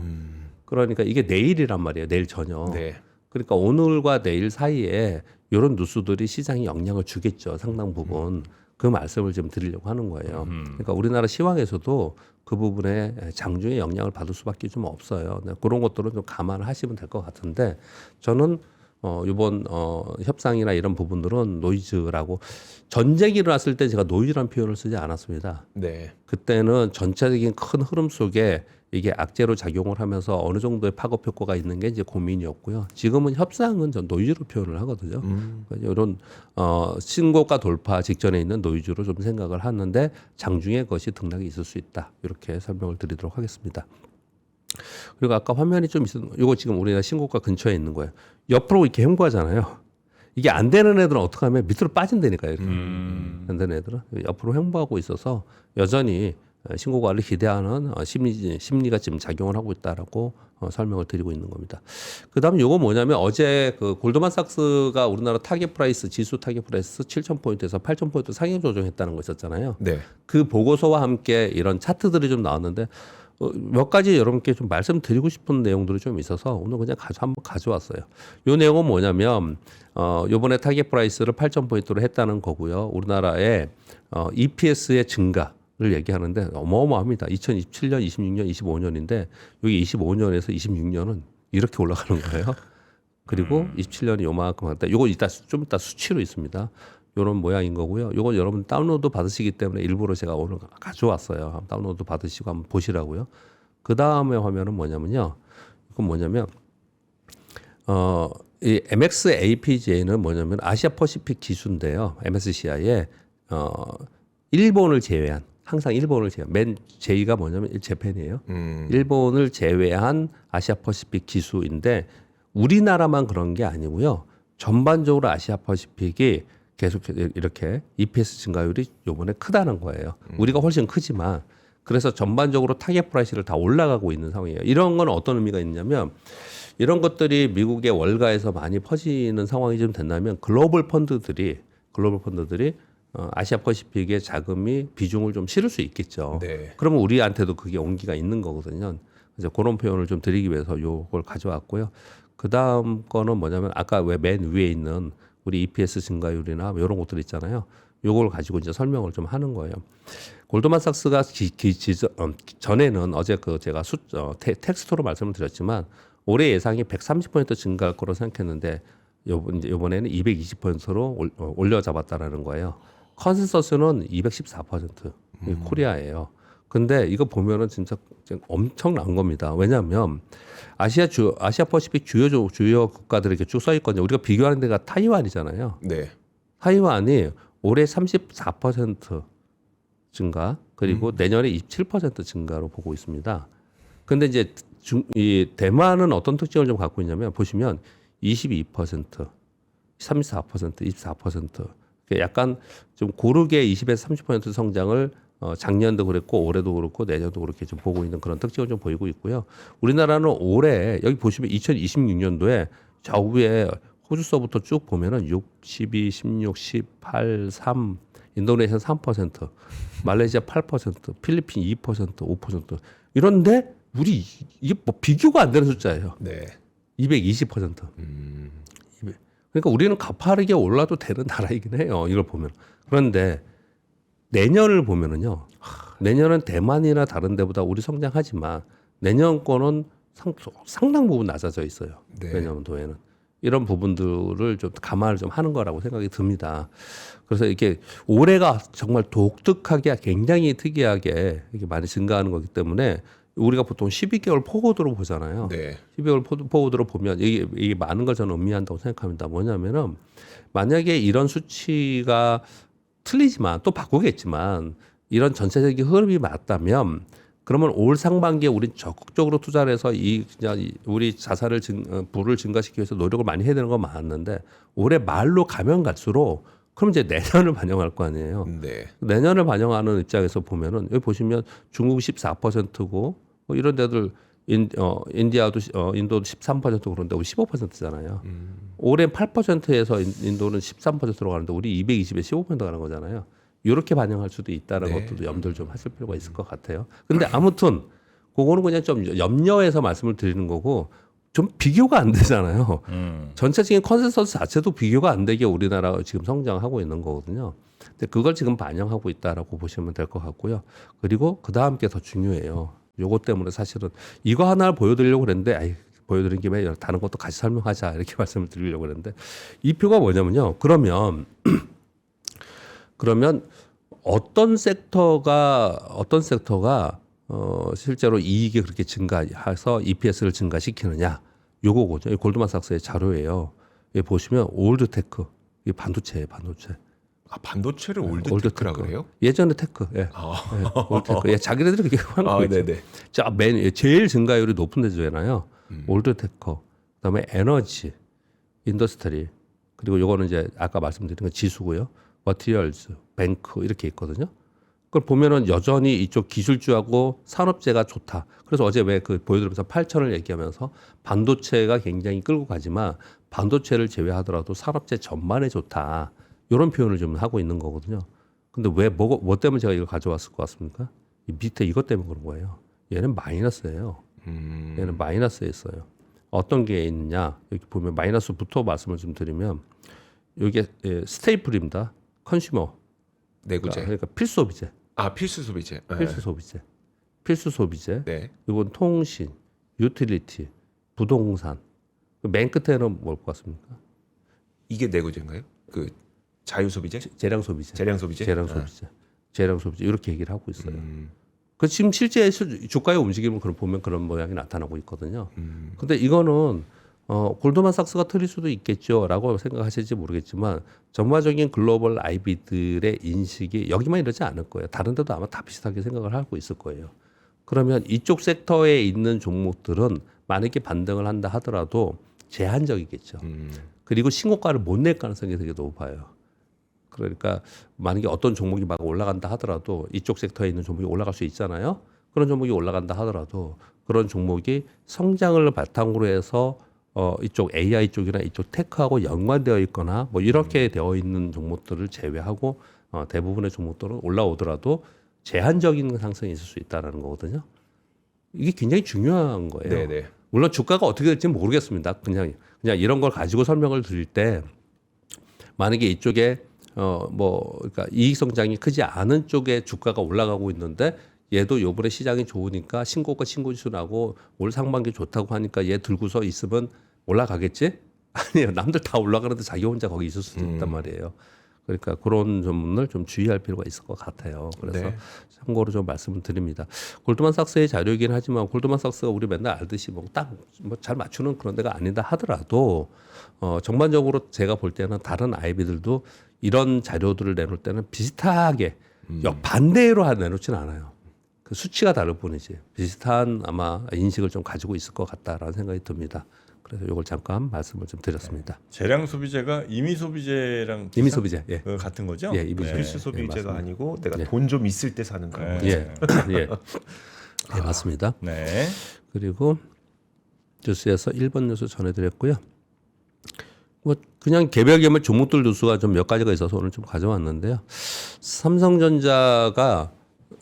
그러니까 이게 내일이란 말이에요. 내일 저녁. 네. 그러니까 오늘과 내일 사이에 이런 뉴스들이 시장에 영향을 주겠죠. 상당 부분. 그 말씀을 좀 드리려고 하는 거예요. 그러니까 우리나라 시황에서도 그 부분에 장중에 영향을 받을 수밖에 좀 없어요. 그런 것들은 좀 감안하시면 될 것 같은데 저는 이번 협상이나 이런 부분들은 노이즈라고 전쟁이 일어났을 때 제가 노이즈라는 표현을 쓰지 않았습니다. 네. 그때는 전체적인 큰 흐름 속에 이게 악재로 작용을 하면서 어느 정도의 파급 효과가 있는 게 이제 고민이었고요. 지금은 협상은 전 노이즈로 표현을 하거든요. 그러니까 이런 신고가 돌파 직전에 있는 노이즈로 좀 생각을 하는데 장중에 그것이 등락이 있을 수 있다. 이렇게 설명을 드리도록 하겠습니다. 그리고 아까 화면이 좀 있었던 이거 지금 우리나라 신고가 근처에 있는 거예요. 옆으로 이렇게 횡보하잖아요. 이게 안 되는 애들은 어떻게 하면 밑으로 빠진다니까요. 이렇게. 안 되는 애들은 옆으로 횡보하고 있어서 여전히 신고가를 기대하는 심리가 지금 작용을 하고 있다라고 설명을 드리고 있는 겁니다. 그다음에 이거 뭐냐면 어제 그 골드만삭스가 우리나라 타겟 프라이스 지수 타겟 프라이스 7,000포인트에서 8,000포인트 상향 조정했다는 거 있었잖아요. 네. 그 보고서와 함께 이런 차트들이 좀 나왔는데 몇 가지 여러분께 좀 말씀드리고 싶은 내용들이 좀 있어서 오늘 그냥 한번 가져왔어요. 이 내용은 뭐냐면 이번에 타겟 프라이스를 8,000포인트로 했다는 거고요. 우리나라의 EPS의 증가를 얘기하는데 어마어마합니다. 2027년, 26년, 25년인데 여기 25년에서 26년은 이렇게 올라가는 거예요. 그리고 27년이 요만큼 한다. 요거 좀 이따 수치로 있습니다. 요런 모양인 거고요. 요거 여러분 다운로드 받으시기 때문에 일부러 제가 오늘 가져왔어요. 다운로드 받으시고 한번 보시라고요. 그 다음에 화면은 뭐냐면요. 이건 뭐냐면 이 MXAPGA는 뭐냐면 아시아 퍼시픽 지수인데요. MSCI에 일본을 제외한 항상 일본을 제외한 맨 J가 뭐냐면 재팬이에요. 일본을 제외한 아시아 퍼시픽 지수인데 우리나라만 그런 게 아니고요. 전반적으로 아시아 퍼시픽이 계속 이렇게 EPS 증가율이 요번에 크다는 거예요. 우리가 훨씬 크지만 그래서 전반적으로 타겟 프라이스를 다 올라가고 있는 상황이에요. 이런 건 어떤 의미가 있냐면 이런 것들이 미국의 월가에서 많이 퍼지는 상황이 좀 된다면 글로벌 펀드들이 아시아 퍼시픽의 자금이 비중을 좀 실을 수 있겠죠. 네. 그러면 우리한테도 그게 온기가 있는 거거든요. 그래서 그런 표현을 좀 드리기 위해서 요걸 가져왔고요. 그 다음 거는 뭐냐면 아까 왜 맨 위에 있는 우리 EPS 증가율이나 이런 것들 있잖아요. 요걸 가지고 이제 설명을 좀 하는 거예요. 골드만삭스가 전에는 어제 제가 텍스트로 말씀을 드렸지만 올해 예상이 130% 증가할 거로 생각했는데 이번에는 220%로 올려 잡았다라는 거예요. 컨센서스는 214% 코리아예요. 근데 이거 보면은 진짜 엄청난 겁니다. 왜냐하면 아시아 퍼시픽 주요 국가들이 이렇게 쭉 써 있거든요. 우리가 비교하는 데가 타이완이잖아요. 네. 타이완이 올해 34% 증가 그리고 내년에 27% 증가로 보고 있습니다. 근데 이제 이 대만은 어떤 특징을 좀 갖고 있냐면 보시면 22%, 34%, 24% 약간 좀 고르게 20에서 30% 성장을 작년도 그랬고 올해도 그렇고 내년도 그렇게 좀 보고 있는 그런 특징을 좀 보이고 있고요. 우리나라는 올해 여기 보시면 2026년도에 저 위에 호주서부터 쭉 보면은 62, 16, 18, 3, 인도네시아 3%, 말레이시아 8%, 필리핀 2%, 5% 이런데 우리 이게 뭐 비교가 안 되는 숫자예요. 네. 220%. 그러니까 우리는 가파르게 올라도 되는 나라이긴 해요. 이걸 보면. 그런데 내년을 보면은요. 내년은 대만이나 다른 데보다 우리 성장하지만 내년 거는 상당 부분 낮아져 있어요. 네. 내년도에는. 이런 부분들을 좀 감안을 좀 하는 거라고 생각이 듭니다. 그래서 이게 올해가 정말 독특하게 굉장히 특이하게 이렇게 많이 증가하는 거기 때문에 우리가 보통 12개월 포워드로 보잖아요. 네. 12개월 포워드로 보면 이게 많은 걸 저는 의미한다고 생각합니다. 뭐냐면은 만약에 이런 수치가 틀리지만 또 바꾸겠지만 이런 전체적인 흐름이 맞다면 그러면 올 상반기에 우리 적극적으로 투자를 해서 우리 자산을 부를 증가시키기 위해서 노력을 많이 해야 되는 건 맞는데 올해 말로 가면 갈수록 그럼 이제 내년을 반영할 거 아니에요. 네. 내년을 반영하는 입장에서 보면은 여기 보시면 중국 14%고 뭐 이런 데들 인도도 13% 그런데 우리 15%잖아요. 올해 8%에서 인도는 13%로 가는데 우리 220에 15% 가는 거잖아요. 이렇게 반영할 수도 있다는 네. 것도 염두를 좀 하실 필요가 있을 것 같아요. 근데 아무튼 그거는 그냥 좀 염려해서 말씀을 드리는 거고 좀 비교가 안 되잖아요. 음. 전체적인 컨센서스 자체도 비교가 안 되게 우리나라가 지금 성장하고 있는 거거든요. 근데 그걸 지금 반영하고 있다라고 보시면 될 것 같고요. 그리고 그 다음 게 더 중요해요. 요것 때문에 사실은 이거 하나를 보여드리려고 그랬는데, 보여드린 김에 다른 것도 같이 설명하자 이렇게 말씀을 드리려고 그랬는데, 이 표가 뭐냐면요. 그러면 어떤 섹터가 실제로 이익이 그렇게 증가해서 EPS를 증가시키느냐, 요거거든요. 이 골드만삭스의 자료예요. 여기 보시면 올드테크, 이 반도체예요, 반도체. 아, 반도체를 올드테크라 그래요? 예전에 테크, 예, 올드테크. 예, 자기네들이 그렇게 하는 아, 거죠. 네네. 자, 제일 증가율이 높은 데잖아요. 올드테크, 그다음에 에너지, 인더스트리, 그리고 요거는 이제 아까 말씀드린 건 지수고요. 머티리얼즈, 뱅크 이렇게 있거든요. 그걸 보면은 여전히 이쪽 기술주하고 산업재가 좋다. 그래서 어제 왜 그 보여드리면서 8천을 얘기하면서 반도체가 굉장히 끌고 가지만 반도체를 제외하더라도 산업재 전반에 좋다. 이런 표현을 좀 하고 있는 거거든요. 근데 왜 뭐 때문에 제가 이걸 가져왔을 것 같습니까? 이 밑에 이것 때문에 그런 거예요. 얘는 마이너스예요. 얘는 마이너스에 있어요. 어떤 게 있느냐? 여기 보면 마이너스부터 말씀을 좀 드리면 이게 스테이플입니다. 컨슈머. 내구재. 그러니까 필수 소비재. 아, 필수 소비재. 네. 필수 소비재. 네. 이건 통신, 유틸리티, 부동산. 맨 끝에는 뭘 것 같습니까? 이게 내구재인가요? 그 자유 소비재? 재량 소비재. 재량 소비재? 재량 소비재. 이렇게 얘기를 하고 있어요. 그 지금 실제 주가의 움직임을 보면 그런 모양이 나타나고 있거든요. 근데 이거는 골드만삭스가 틀릴 수도 있겠죠라고 생각하실지 모르겠지만 전반적인 글로벌 IB들의 인식이 여기만 이러지 않을 거예요. 다른 데도 아마 다 비슷하게 생각을 하고 있을 거예요. 그러면 이쪽 섹터에 있는 종목들은 만약에 반등을 한다 하더라도 제한적이겠죠. 그리고 신고가를 못 낼 가능성이 되게 높아요. 그러니까 만약에 어떤 종목이 막 올라간다 하더라도 이쪽 섹터에 있는 종목이 올라갈 수 있잖아요. 그런 종목이 올라간다 하더라도 그런 종목이 성장을 바탕으로 해서 이쪽 AI 쪽이나 이쪽 테크하고 연관되어 있거나 뭐 이렇게 되어 있는 종목들을 제외하고 대부분의 종목들은 올라오더라도 제한적인 상승이 있을 수 있다라는 거거든요. 이게 굉장히 중요한 거예요. 네네. 물론 주가가 어떻게 될지는 모르겠습니다. 그냥 이런 걸 가지고 설명을 드릴 때 만약에 이쪽에 그러니까 이익 성장이 크지 않은 쪽에 주가가 올라가고 있는데 얘도 요번에 시장이 좋으니까 신고가 신고지수 나고 올 상반기 좋다고 하니까 얘 들고서 있으면 올라가겠지? 아니에요. 남들 다 올라가는데 자기 혼자 거기 있을 수도 있단 말이에요. 그러니까 그런 점을 좀 주의할 필요가 있을 것 같아요. 그래서 네. 참고로 좀 말씀을 드립니다. 골드만삭스의 자료이긴 하지만 골드만삭스가 우리 맨날 알듯이 잘 맞추는 그런 데가 아니다 하더라도 전반적으로 제가 볼 때는 다른 IB들도 이런 자료들을 내놓을 때는 비슷하게 반대로 내놓지는 않아요. 그 수치가 다를 뿐이지 비슷한 아마 인식을 좀 가지고 있을 것 같다라는 생각이 듭니다. 그래서 이걸 잠깐 말씀을 좀 드렸습니다. 재량 소비재가 임의 소비재랑 임의 소비재, 예. 같은 거죠? 예, 임의 소비재. 필수 소비재가 네, 아니고 내가 예. 돈 좀 있을 때 사는 거. 네. 예, 예, 맞습니다. 네. 그리고 뉴스에서 1번 뉴스 전해드렸고요. 뭐 그냥 개별 종목들 뉴스가 좀 몇 가지가 있어서 오늘 좀 가져왔는데요. 삼성전자가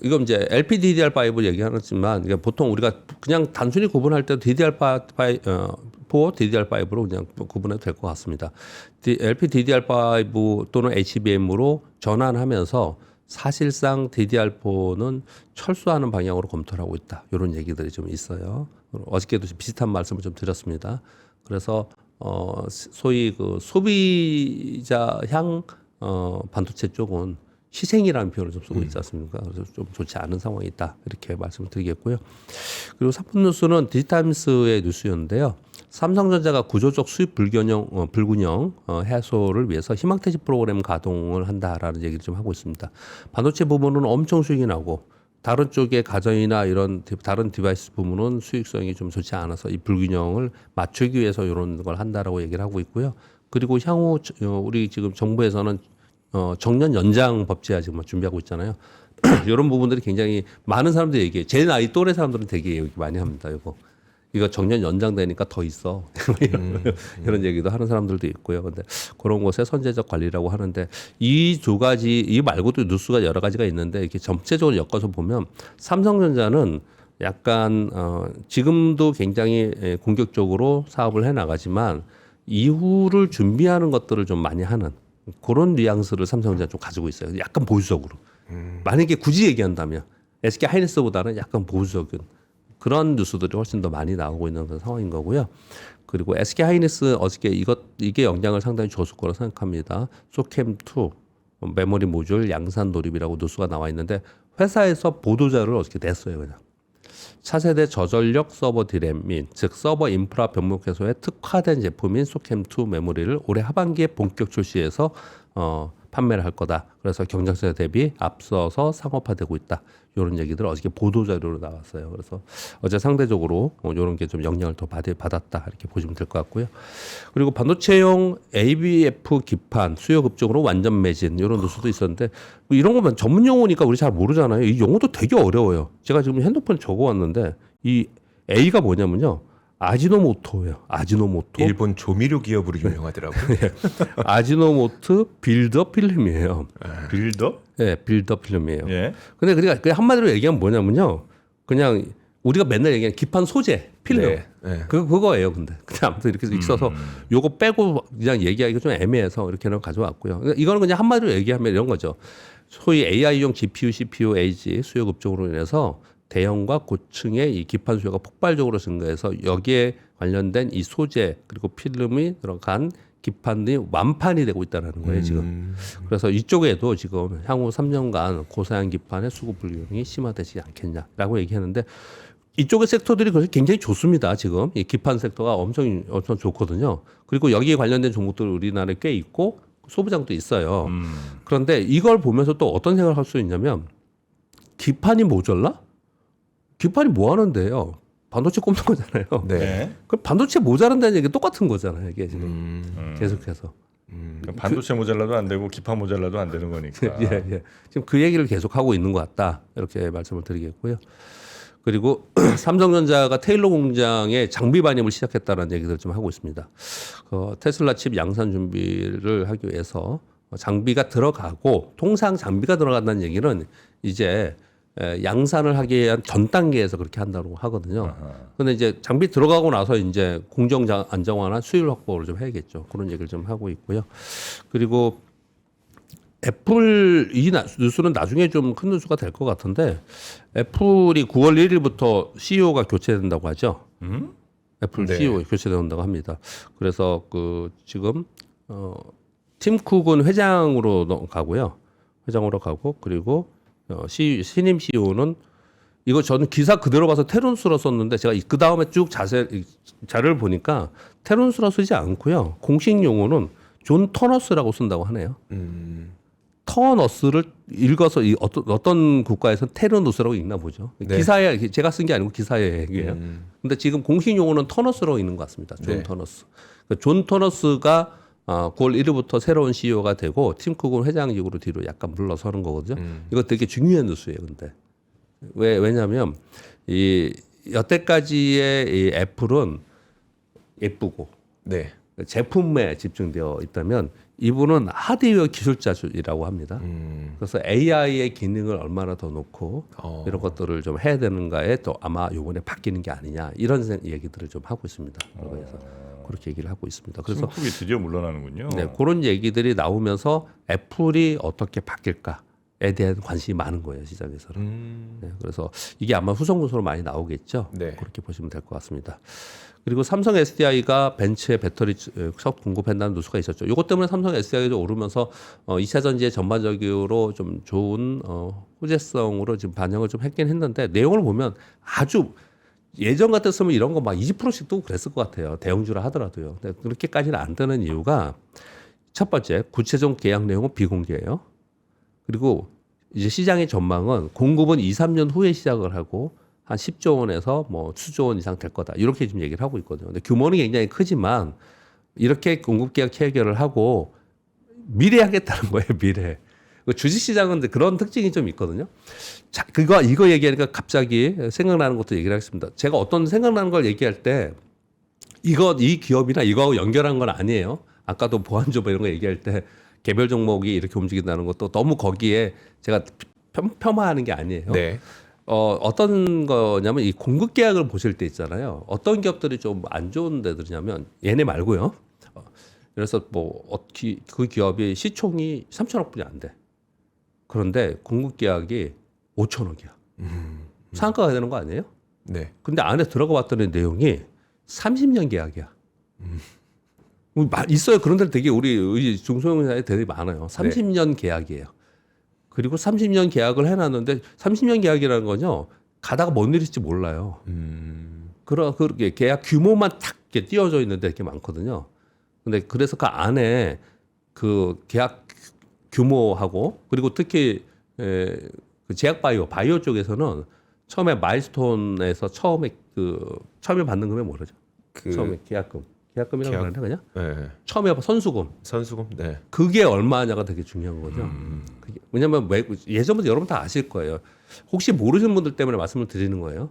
이건 이제 LPDDR5 얘기하지만 보통 우리가 그냥 단순히 구분할 때 DDR5, DDR5로 그냥 구분해도 될 것 같습니다. LPDDR5 또는 HBM으로 전환하면서 사실상 DDR4는 철수하는 방향으로 검토를 하고 있다. 이런 얘기들이 좀 있어요. 어저께도 비슷한 말씀을 좀 드렸습니다. 그래서 소위 그 소비자향 반도체 쪽은 희생이라는 표현을 좀 쓰고 있지 않습니까? 그래서 좀 좋지 않은 상황이 있다. 이렇게 말씀을 드리겠고요. 그리고 3분 뉴스는 디지타임스의 뉴스였는데요. 삼성전자가 구조적 수입 불균형 해소를 위해서 희망퇴직 프로그램 가동을 한다라는 얘기를 좀 하고 있습니다. 반도체 부분은 엄청 수익이 나고 다른 쪽의 가전이나 이런 다른 디바이스 부분은 수익성이 좀 좋지 않아서 이 불균형을 맞추기 위해서 이런 걸 한다라고 얘기를 하고 있고요. 그리고 향후 우리 지금 정부에서는 정년 연장 법제화 지금 준비하고 있잖아요. 이런 부분들이 굉장히 많은 사람들이 얘기해요. 제 나이 또래 사람들은 되게 얘기 많이 합니다. 이거 정년 연장되니까 더 있어. 이런 얘기도 하는 사람들도 있고요. 근데 그런 것의 선제적 관리라고 하는데 이 두 가지, 이 말고도 뉴스가 여러 가지가 있는데 이렇게 전체적으로 엮어서 보면 삼성전자는 약간 지금도 굉장히 공격적으로 사업을 해 나가지만 이후를 준비하는 것들을 좀 많이 하는 그런 뉘앙스를 삼성전자 좀 가지고 있어요. 약간 보수적으로. 만약에 굳이 얘기한다면 SK 하이닉스보다는 약간 보수적인 그런 뉴스들이 훨씬 더 많이 나오고 있는 그런 상황인 거고요. 그리고 SK 하이닉스 어저께 이게 영향을 상당히 줬을 거라 생각합니다. 소캠2 메모리 모듈 양산 돌입이라고 뉴스가 나와 있는데 회사에서 보도자료를 어저께 냈어요, 그냥. 차세대 저전력 서버 디램 즉 서버 인프라 병목 해소에 특화된 제품인 소캠2 메모리를 올해 하반기에 본격 출시해서 판매를 할 거다. 그래서 경쟁사 대비 앞서서 상업화되고 있다. 이런 얘기들 어저께 보도자료로 나왔어요. 그래서 어제 상대적으로 이런 게 좀 영향을 더 받았다. 이렇게 보시면 될 것 같고요. 그리고 반도체용 ABF 기판 수요 급증으로 완전 매진 이런 뉴스도 있었는데 뭐 이런 거면 전문 용어니까 우리 잘 모르잖아요. 이 용어도 되게 어려워요. 제가 지금 핸드폰에 적어왔는데 이 A가 뭐냐면요. 아지노모토예요. 아지노모토. 일본 조미료 기업으로 유명하더라고요. 아지노모토 빌더 필름이에요. 빌더? 네, 빌더 필름이에요. 예. 근데 그러니까 그냥 한마디로 얘기하면 뭐냐면요. 그냥 우리가 맨날 얘기하는 기판 소재, 필름. 네, 네. 그거예요, 근데. 그냥 아무튼 이렇게 있어서 요거 빼고 그냥 얘기하기가 좀 애매해서 이렇게는 가져왔고요. 그러니까 이거는 그냥 한마디로 얘기하면 이런 거죠. 소위 AI용 GPU, CPU, 에이지 수요 급증으로 인해서 대형과 고층의 이 기판 수요가 폭발적으로 증가해서 여기에 관련된 이 소재 그리고 필름이 들어간 기판이 완판이 되고 있다는 거예요 지금. 그래서 이쪽에도 지금 향후 3년간 고사양 기판의 수급 불균형이 심화되지 않겠냐라고 얘기하는데 이쪽의 섹터들이 그래서 굉장히 좋습니다. 지금 이 기판 섹터가 엄청 좋거든요. 그리고 여기에 관련된 종목들 우리나라에 꽤 있고 소부장도 있어요. 그런데 이걸 보면서 또 어떤 생각을 할 수 있냐면 기판이 모자라? 기판이 뭐 하는데요? 반도체 꼽는 거잖아요. 네. 네. 그 반도체 모자란다는 얘기 똑같은 거잖아요. 이게 지금 계속해서. 그러니까 반도체 모자라도 안 되고 기판 모자라도 안 되는 거니까. 예, 예. 지금 그 얘기를 계속 하고 있는 것 같다. 이렇게 말씀을 드리겠고요. 그리고 삼성전자가 테일러 공장에 장비 반입을 시작했다는 얘기를 좀 하고 있습니다. 테슬라 칩 양산 준비를 하기 위해서 장비가 들어가고 통상 장비가 들어간다는 얘기는 이제 양산을 하기 위한 전 단계에서 그렇게 한다고 하거든요. 근데 이제 장비 들어가고 나서 이제 공정 안정화나 수율 확보를 좀 해야겠죠. 그런 얘기를 좀 하고 있고요. 그리고 애플 이 뉴스는 나중에 좀 큰 뉴스가 될 것 같은데 애플이 9월 1일부터 CEO가 교체된다고 하죠. 애플 네. CEO 교체된다고 합니다. 그래서 그 지금 팀 쿡은 회장으로 가고요. 회장으로 가고 그리고 신임 CEO는 이거 저는 기사 그대로 봐서 테론스로 썼는데 제가 그 다음에 쭉 자료를 보니까 테론스로 쓰지 않고요. 공식 용어는 존 터너스라고 쓴다고 하네요. 터너스를 읽어서 어떤 국가에서는 테르누스라고 읽나 보죠. 네. 기사에 제가 쓴 게 아니고 기사의 얘기예요. 근데 지금 공식 용어는 터너스라고 읽는 것 같습니다. 존 네. 터너스. 존 터너스가 9월 1일부터 새로운 CEO가 되고 팀 쿡은 회장직으로 뒤로 약간 물러서는 거거든요. 이거 되게 중요한 뉴스예요. 근데 왜냐하면 이 여태까지의 이 애플은 예쁘고 네. 제품에 집중되어 있다면 이분은 하드웨어 기술자이라고 합니다. 그래서 AI의 기능을 얼마나 더 놓고 이런 것들을 좀 해야 되는가에 또 아마 이번에 바뀌는 게 아니냐 이런 얘기들을 좀 하고 있습니다. 그래서 그렇게 얘기를 하고 있습니다. 그래서 팀쿡이 드디어 물러나는군요. 네, 그런 얘기들이 나오면서 애플이 어떻게 바뀔까에 대한 관심이 많은 거예요 시장에서는. 네, 그래서 이게 아마 후속문서로 많이 나오겠죠. 네. 그렇게 보시면 될 것 같습니다. 그리고 삼성 SDI가 벤츠에 배터리 공급한다는 뉴스가 있었죠. 이것 때문에 삼성 SDI가 오르면서 2차 전지의 전반적으로 좀 좋은 호재성으로 지금 반영을 좀 했긴 했는데 내용을 보면 아주 예전 같았으면 이런 거 막 20%씩 뜨고 그랬을 것 같아요. 대형주라 하더라도요. 근데 그렇게까지는 안 뜨는 이유가 첫 번째 구체적 계약 내용은 비공개예요. 그리고 이제 시장의 전망은 공급은 2, 3년 후에 시작을 하고 한 10조 원에서 뭐 수조 원 이상 될 거다. 이렇게 지금 얘기를 하고 있거든요. 근데 규모는 굉장히 크지만 이렇게 공급 계약 체결을 하고 미래 하겠다는 거예요. 미래. 주식시장은 그런 특징이 좀 있거든요. 자, 이거 얘기하니까 갑자기 생각나는 것도 얘기를 하겠습니다. 제가 어떤 생각나는 걸 얘기할 때 이 기업이나 이거하고 연결한 건 아니에요. 아까도 보안조 이런 거 얘기할 때 개별 종목이 이렇게 움직인다는 것도 너무 거기에 제가 폄하하는 게 아니에요. 네. 어떤 거냐면 이 공급 계약을 보실 때 있잖아요. 어떤 기업들이 좀 안 좋은 데들이냐면 얘네 말고요. 그래서 그 기업이 시총이 3천억뿐이 안 돼. 그런데 공급 계약이 5천억이야. 상한가가 되는 거 아니에요? 네. 근데 안에 들어가 봤더니 내용이 30년 계약이야. 있어요. 그런 데는 되게 우리 중소형사에 되게 많아요. 30년 계약이에요. 그리고 30년 계약을 해놨는데 30년 계약이라는 거죠. 가다가 뭔 일일지 몰라요. 그렇게 계약 규모만 탁 이렇게 띄워져 있는데 이렇게 많거든요. 근데 그래서 그 안에 그 계약 규모하고 그리고 특히 그 제약 바이오 쪽에서는 처음에 마일스톤에서 처음에 받는 금액 뭐라죠? 처음에 계약금이라고 그러나 그냥? 네. 처음에 선수금. 선수금. 네. 그게 얼마냐가 되게 중요한 거죠. 왜냐하면 예전부터 여러분 다 아실 거예요. 혹시 모르시는 분들 때문에 말씀을 드리는 거예요.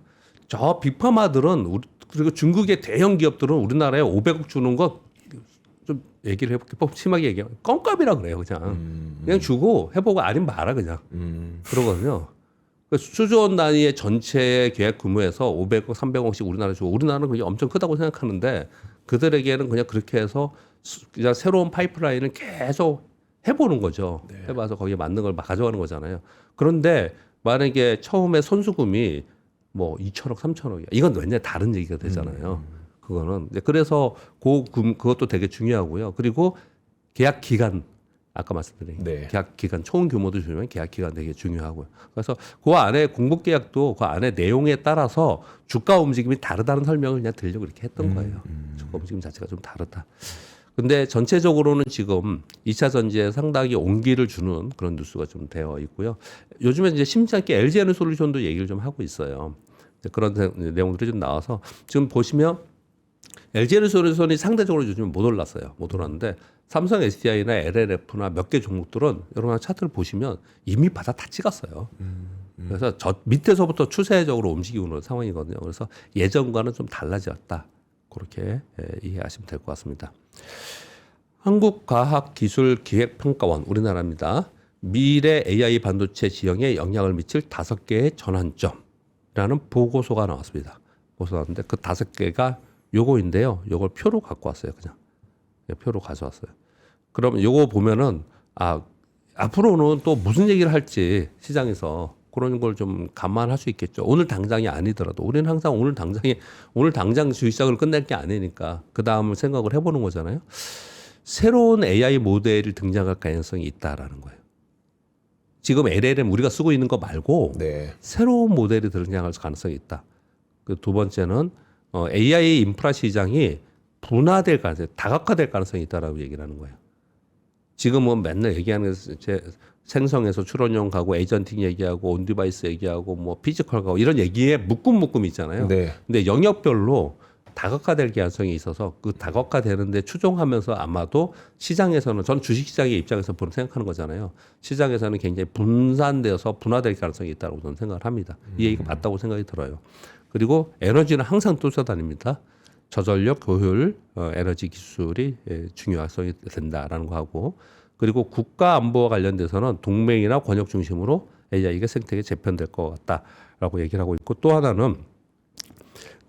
저 빅파마들은 그리고 중국의 대형 기업들은 우리나라에 500억 주는 거 좀 얘기를 해볼게요. 심하게 얘기하면 껌값이라 그래요. 그냥 주고 해보고 아니면 말아 그냥. 그러거든요. 수조원 단위의 전체 계약 규모에서 500억, 300억씩 우리나라 주고 우리나라는 그게 엄청 크다고 생각하는데 그들에게는 그냥 그렇게 해서 그냥 새로운 파이프라인을 계속 해보는 거죠. 해봐서 거기에 맞는 걸 가져가는 거잖아요. 그런데 만약에 처음에 선수금이 뭐 2천억, 3천억이야. 이건 완전히 다른 얘기가 되잖아요. 그거는. 그래서 그것도 되게 중요하고요. 그리고 계약 기간. 아까 말씀드린 계약 기간 총 규모도 중요한 계약 기간 되게 중요하고요. 그래서 그 안에 공급 계약도 그 안에 내용에 따라서 주가 움직임이 다르다는 설명을 그냥 드리려고 이렇게 했던 거예요. 주가 움직임 자체가 좀 다르다. 근데 전체적으로는 지금 2차 전지에 상당히 온기를 주는 그런 뉴스가 좀 되어 있고요. 요즘에 이제 심지 않게 LG에너솔루션도 얘기를 좀 하고 있어요. 그런 내용들이 좀 나와서 지금 보시면 LG에너솔루션이 상대적으로 요즘 못 올랐어요. 못 올랐는데 삼성 SDI나 LLF나 몇 개 종목들은 여러분 차트를 보시면 이미 바닥 다 찍었어요. 그래서 저 밑에서부터 추세적으로 움직이고 있는 상황이거든요. 그래서 예전과는 좀 달라졌다. 그렇게 이해하시면 될 것 같습니다. 한국과학기술기획평가원 우리나라입니다. 미래 AI 반도체 지형에 영향을 미칠 5개의 전환점이라는 보고서가 나왔습니다. 보고서 나왔는데 그 5개가 요거인데요. 요걸 표로 갖고 왔어요. 그냥 표로 가져왔어요. 그러면 요거 보면은 앞으로는 또 무슨 얘기를 할지 시장에서 그런 걸 좀 감안할 수 있겠죠. 오늘 당장이 아니더라도 우리는 항상 오늘 당장 주식 시장을 끝낼 게 아니니까 그 다음을 생각을 해보는 거잖아요. 새로운 AI 모델이 등장할 가능성이 있다라는 거예요. 지금 LLM 우리가 쓰고 있는 거 말고 새로운 모델이 등장할 가능성이 있다. 그 두 번째는 AI 인프라 시장이 분화될 가능성, 다각화될 가능성이 있다라고 얘기를 하는 거예요. 지금은 맨날 얘기하는 생성해서 추론형 가고 에이전팅 얘기하고 온디바이스 얘기하고 뭐 피지컬 가고 이런 얘기에 묶음 있잖아요. 근데 영역별로 다각화될 가능성이 있어서 그 다각화되는데 추종하면서 아마도 시장에서는 전 주식시장의 입장에서 생각하는 거잖아요. 시장에서는 굉장히 분산되어서 분화될 가능성이 있다고 저는 생각을 합니다. 이 얘기가 맞다고 생각이 들어요. 그리고 에너지는 항상 쫓아다닙니다. 저전력, 효율, 에너지 기술이 중요성이 된다라는 거 하고 그리고 국가 안보와 관련돼서는 동맹이나 권역 중심으로 AI가 생태계 재편될 것 같다라고 얘기를 하고 있고 또 하나는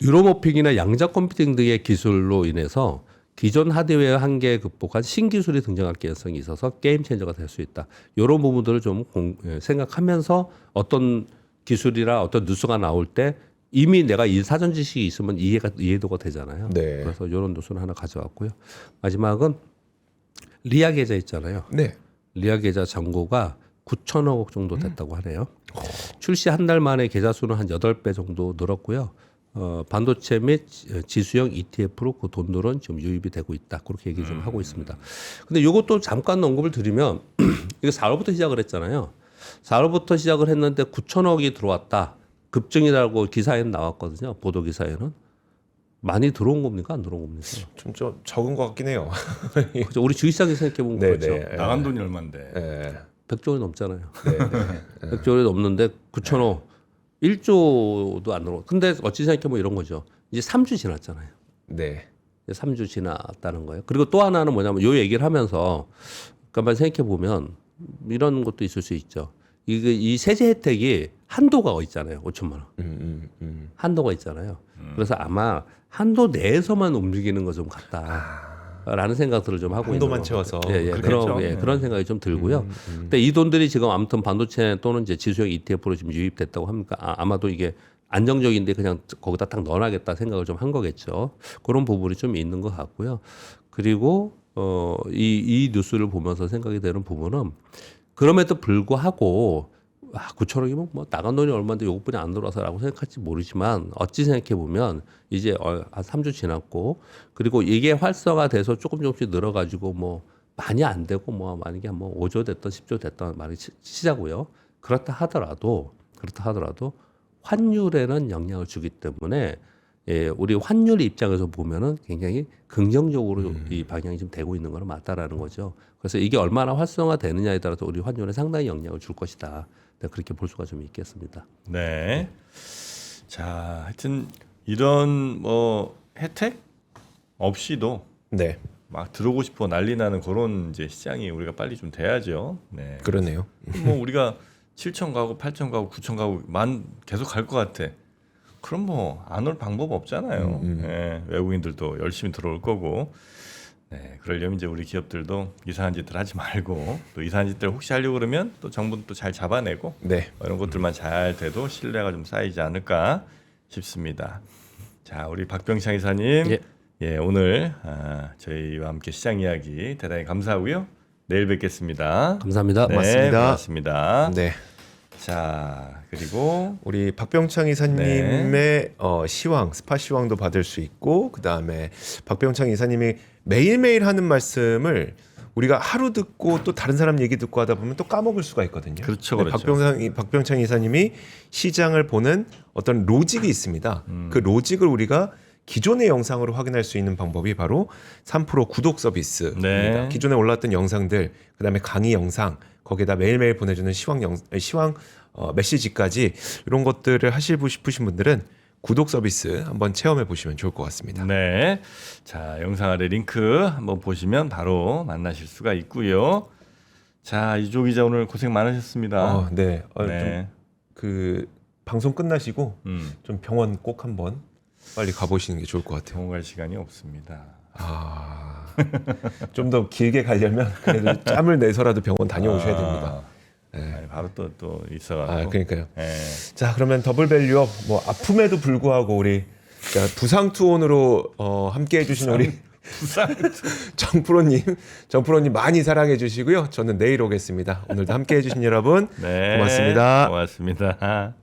뉴로모픽이나 양자 컴퓨팅 등의 기술로 인해서 기존 하드웨어 한계에 극복한 신기술이 등장할 가능성이 있어서 게임 체인저가 될 수 있다. 이런 부분들을 좀 생각하면서 어떤 기술이나 어떤 뉴스가 나올 때 이미 내가 이 사전 지식이 있으면 이해도가 되잖아요. 그래서 이런 뉴스를 하나 가져왔고요. 마지막은 리아 계좌 있잖아요. 리아 계좌 잔고가 9천억 정도 됐다고 하네요. 출시 한 달 만에 계좌 수는 한 8배 정도 늘었고요. 반도체 및 지수형 ETF로 그 돈들은 지금 유입이 되고 있다. 그렇게 얘기 좀 하고 있습니다. 근데 이것도 잠깐 언급을 드리면 이게 4월부터 시작을 했잖아요. 4월부터 시작을 했는데 9천억이 들어왔다. 급증이라고 기사에는 나왔거든요. 보도 기사에는. 많이 들어온 겁니까? 안 들어온 겁니까? 좀 적은 것 같긴 해요. 그렇죠. 우리 주식시장에 생각해보면 그렇죠. 나간 돈이 얼만데. 100조 원이 넘잖아요. 100조 원이 넘는데 9천억 1조도 안 들어오고. 근데 어찌 생각해보면 이런 거죠. 이제 3주 지났잖아요. 이제 3주 지났다는 거예요. 그리고 또 하나는 뭐냐면 요 얘기를 하면서 잠깐만 생각해보면 이런 것도 있을 수 있죠. 이 세제 혜택이 한도가 있잖아요. 5천만 원. 한도가 있잖아요. 그래서 아마 한도 내에서만 움직이는 거 좀 같다라는 생각들을 좀 하고 한도만 있는 채워서. 그렇겠죠. 그런 생각이 좀 들고요. 근데 이 돈들이 지금 아무튼 반도체 또는 이제 지수형 ETF로 지금 유입됐다고 합니까? 아마도 이게 안정적인데 그냥 거기다 딱 넣어놔야겠다 생각을 좀 한 거겠죠. 그런 부분이 좀 있는 것 같고요. 그리고 이 뉴스를 보면서 생각이 되는 부분은 그럼에도 불구하고 9천억이면 뭐 나간 돈이 얼마인데 요것뿐이 안 들어와서라고 생각할지 모르지만 어찌 생각해 보면 이제 한 3주 지났고 그리고 이게 활성화돼서 조금씩 늘어가지고 뭐 많이 안 되고 뭐 만약에 뭐 5조 됐던 10조 됐던 말이 치자고요. 그렇다 하더라도 환율에는 영향을 주기 때문에 우리 환율 입장에서 보면은 굉장히 긍정적으로 이 방향이 좀 되고 있는 건 맞다라는 거죠. 그래서 이게 얼마나 활성화되느냐에 따라서 우리 환율에 상당히 영향을 줄 것이다. 네, 그렇게 볼 수가 좀 있겠습니다. 네. 자, 하여튼 이런 뭐 혜택 없이도 네, 막 들어오고 싶어 난리 나는 그런 이제 시장이 우리가 빨리 좀 돼야죠. 네. 그러네요. 뭐 우리가 7천 가고 8천 가고 9천 가고 만 계속 갈 것 같아. 그럼 뭐 안 올 방법 없잖아요. 네, 외국인들도 열심히 들어올 거고. 네, 그러려면 이제 우리 기업들도 이상한 짓들 하지 말고 또 이상한 짓들 혹시 하려고 그러면 또 정부도 또 잘 잡아내고 네, 이런 것들만 잘 돼도 신뢰가 좀 쌓이지 않을까 싶습니다. 자, 우리 박병창 이사님, 오늘 저희와 함께 시장 이야기 대단히 감사하고요. 내일 뵙겠습니다. 감사합니다. 네, 고맙습니다. 고맙습니다. 네. 자, 그리고 우리 박병창 이사님의 시황, 스파 시황도 받을 수 있고 그 다음에 박병창 이사님이 매일매일 하는 말씀을 우리가 하루 듣고 또 다른 사람 얘기 듣고 하다 보면 또 까먹을 수가 있거든요. 그렇죠, 근데 그렇죠. 박병창 이사님이 시장을 보는 어떤 로직이 있습니다. 그 로직을 우리가 기존의 영상으로 확인할 수 있는 방법이 바로 3프로 구독 서비스입니다. 네. 기존에 올랐던 영상들, 그다음에 강의 영상, 거기에다 매일매일 보내주는 시황 메시지까지 이런 것들을 하시고 싶으신 분들은 구독 서비스 한번 체험해 보시면 좋을 것 같습니다. 네, 자 영상 아래 링크 한번 보시면 바로 만나실 수가 있고요. 자 이조 기자 오늘 고생 많으셨습니다. 네. 네. 그 방송 끝나시고 좀 병원 꼭 한번 빨리 가보시는 게 좋을 것 같아요. 병원 갈 시간이 없습니다. 좀 더 길게 가려면 그래도 짬을 내서라도 병원 다녀오셔야 됩니다. 아니, 바로 또 있어가지고. 그러니까요. 네. 자, 그러면 더블 밸류업 뭐 아픔에도 불구하고 우리 부상 투혼으로 함께 해주신 우리 정프로님 많이 사랑해 주시고요. 저는 내일 오겠습니다. 오늘도 함께 해주신 여러분 네, 고맙습니다. 고맙습니다.